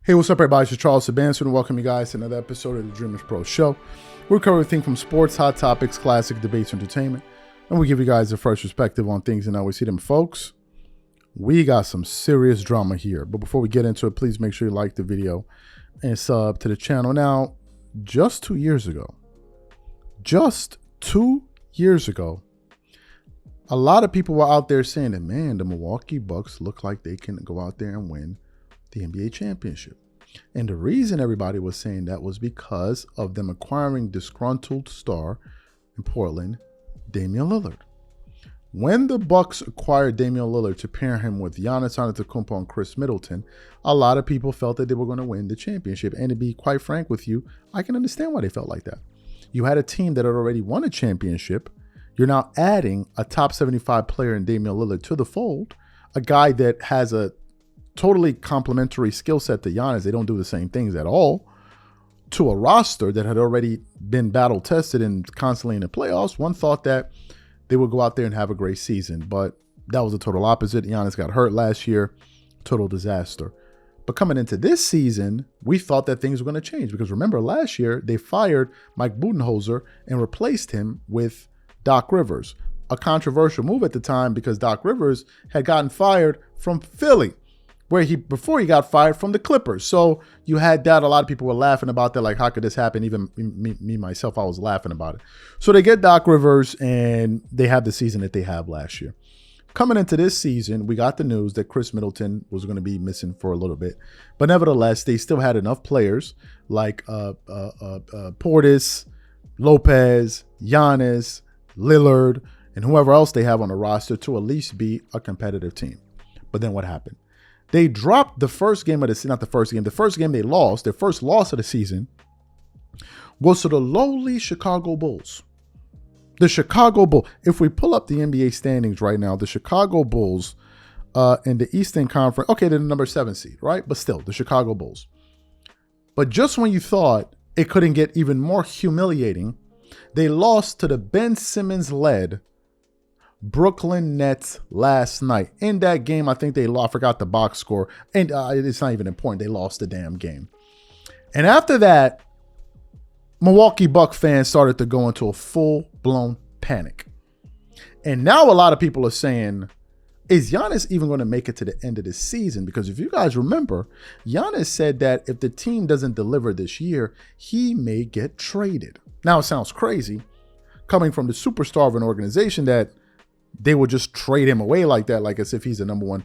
Hey, what's up, everybody? It's Charles Sabanson, and welcome you guys to another episode of the Dreamers Pro Show. We cover everything from sports, hot topics, classic debates, entertainment, and we give you guys a fresh perspective on things and how we see them. Folks, we got some serious drama here. But before we get into it, please make sure you like the video and sub to the channel. Now, just 2 years ago, a lot of people were out there saying that, man, the Milwaukee Bucks look like they can go out there and win the NBA championship. And the reason everybody was saying that was because of them acquiring disgruntled star in Portland, Damian Lillard. When the Bucks acquired Damian Lillard to pair him with Giannis Antetokounmpo and Chris Middleton, a lot of people felt that they were going to win the championship. And to be quite frank with you, I can understand why they felt like that. You had a team that had already won a championship. You're now adding a top 75 player in Damian Lillard to the fold, a guy that has a totally complementary skill set to Giannis. They don't do the same things at all. To a roster that had already been battle tested and constantly in the playoffs, one thought that they would go out there and have a great season, but that was the total opposite. Giannis got hurt last year, total disaster. But coming into this season, we thought that things were going to change because remember last year they fired Mike Budenholzer and replaced him with Doc Rivers, a controversial move at the time because Doc Rivers had gotten fired from Philly, before he got fired from the Clippers. So you had that. A lot of people were laughing about that. Like, how could this happen? Even me myself, I was laughing about it. So they get Doc Rivers and they have the season that they have last year. Coming into this season, we got the news that Chris Middleton was going to be missing for a little bit. But nevertheless, they still had enough players like Portis, Lopez, Giannis, Lillard, and whoever else they have on the roster to at least be a competitive team. But then what happened? They dropped the first game of the first game they lost, their first loss of the season, was to the lowly Chicago Bulls. The Chicago Bulls, if we pull up the NBA standings right now, the Chicago Bulls in the Eastern Conference, okay, they're the number 7 seed, right? But still, the Chicago Bulls. But just when you thought it couldn't get even more humiliating, they lost to the Ben Simmons-led Brooklyn Nets last night. In that game, I think they lost. I forgot the box score. And it's not even important. They lost the damn game. And after that, Milwaukee Bucks fans started to go into a full-blown panic. And now a lot of people are saying, is Giannis even going to make it to the end of the season? Because if you guys remember, Giannis said that if the team doesn't deliver this year, he may get traded. Now, it sounds crazy coming from the superstar of an organization that they would just trade him away like that, like as if he's the number one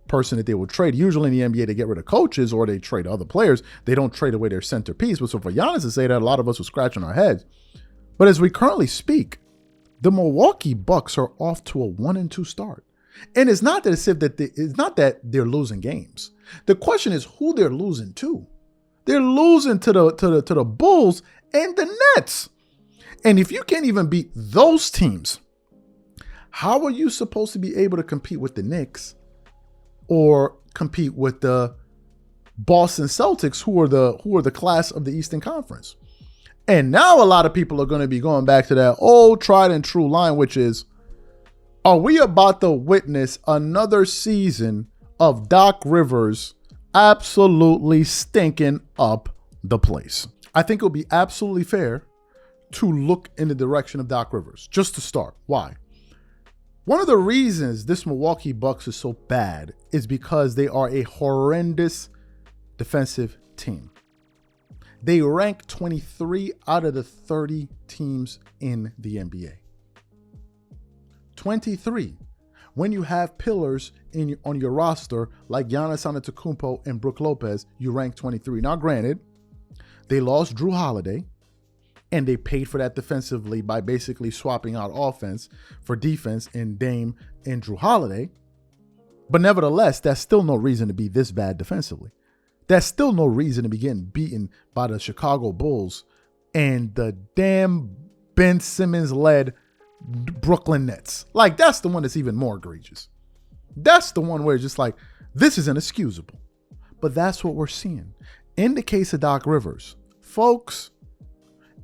person that they would trade. Usually in the NBA, they get rid of coaches or they trade other players. They don't trade away their centerpiece. But so for Giannis to say that, a lot of us were scratching our heads. But as we currently speak, the Milwaukee Bucks are off to a 1-2 start. And it's not that they're losing games. The question is who they're losing to. They're losing to the Bulls and the Nets. And if you can't even beat those teams, how are you supposed to be able to compete with the Knicks or compete with the Boston Celtics, who are the class of the Eastern Conference? And now a lot of people are going to be going back to that old tried and true line, which is, are we about to witness another season of Doc Rivers absolutely stinking up the place? I think it would be absolutely fair to look in the direction of Doc Rivers, just to start. Why? One of the reasons this Milwaukee Bucks is so bad is because they are a horrendous defensive team. They rank 23 out of the 30 teams in the NBA. 23. When you have pillars on your roster like Giannis Antetokounmpo and Brook Lopez, you rank 23. Now, granted, they lost Drew Holiday, and they paid for that defensively by basically swapping out offense for defense in Dame and Drew Holiday. But nevertheless, that's still no reason to be this bad defensively. That's still no reason to be getting beaten by the Chicago Bulls and the damn Ben Simmons-led Brooklyn Nets. Like, that's the one that's even more egregious. That's the one where it's just like, this is inexcusable. But that's what we're seeing. In the case of Doc Rivers, folks,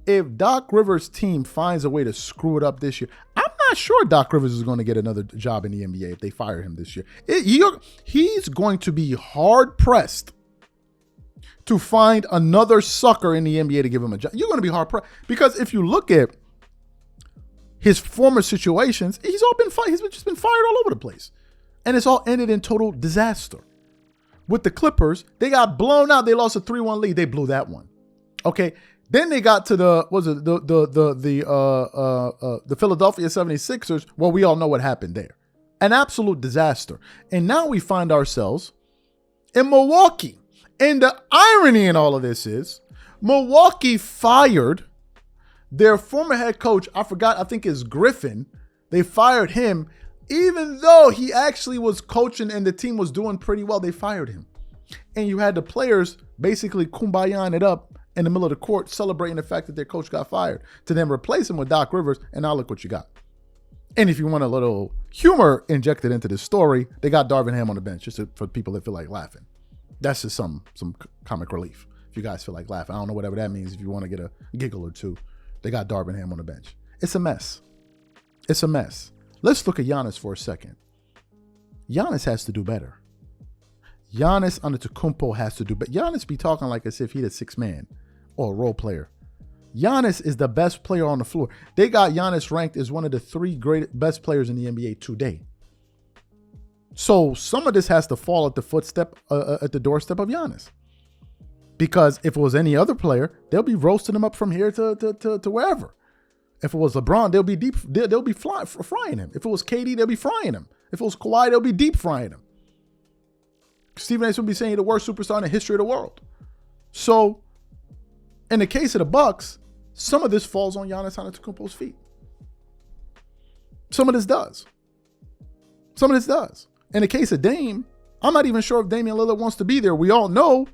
if Doc Rivers' team finds a way to screw it up this year, I'm not sure Doc Rivers is going to get another job in the NBA if they fire him this year. He's going to be hard-pressed to find another sucker in the NBA to give him a job. You're going to be hard pressed, because if you look at his former situations, he's just been fired all over the place, and it's all ended in total disaster. With the Clippers, they got blown out. They lost a 3-1 lead. They blew that one. Okay. Then they got to the Philadelphia 76ers. Well, we all know what happened there. An absolute disaster. And now we find ourselves in Milwaukee. And the irony in all of this is Milwaukee fired their former head coach. I think it's Griffin. They fired him. Even though he actually was coaching and the team was doing pretty well, they fired him. And you had the players basically kumbayaing it up in the middle of the court, celebrating the fact that their coach got fired, to then replace him with Doc Rivers, and now look what you got. And if you want a little humor injected into this story, they got Darvin Ham on the bench, just for people that feel like laughing. That's just some comic relief. If you guys feel like laughing, I don't know, whatever that means. If you want to get a giggle or two, they got Darvin Ham on the bench. It's a mess. It's a mess. Let's look at Giannis for a second. Giannis has to do better. Giannis Antetokounmpo has to do better. Giannis be talking like as if he's a sixth man or a role player. Giannis is the best player on the floor. They got Giannis ranked as one of the 3 best players in the NBA today. So some of this has to fall at the doorstep of Giannis. Because if it was any other player, they'll be roasting him up from here to wherever. If it was LeBron, they'll be frying him. If it was KD, they'll be frying him. If it was Kawhi, they'll be deep frying him. Stephen A. will be saying he's the worst superstar in the history of the world. So, in the case of the Bucks, some of this falls on Giannis Antetokounmpo's feet. Some of this does. Some of this does. In the case of Dame, I'm not even sure if Damian Lillard wants to be there. We all know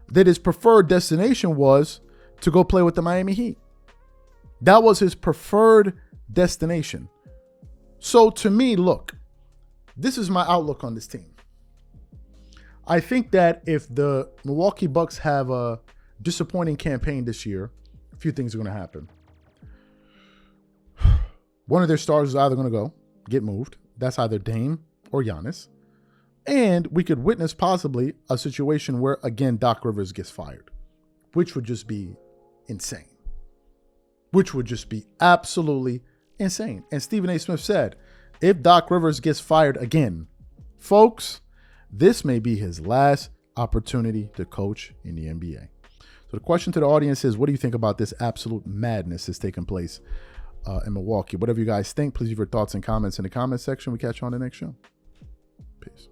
that his preferred destination was to go play with the Miami Heat. That was his preferred destination. So to me, look, this is my outlook on this team. I think that if the Milwaukee Bucks have a disappointing campaign this year, a few things are going to happen. One of their stars is either going to get moved. That's either Dame or Giannis. And we could witness possibly a situation where, again, Doc Rivers gets fired, which would just be insane. Which would just be absolutely insane. And Stephen A. Smith said, if Doc Rivers gets fired again, folks, this may be his last opportunity to coach in the NBA. So the question to the audience is, what do you think about this absolute madness that's taking place in Milwaukee? Whatever you guys think, please leave your thoughts and comments in the comment section. We catch you on the next show. Peace.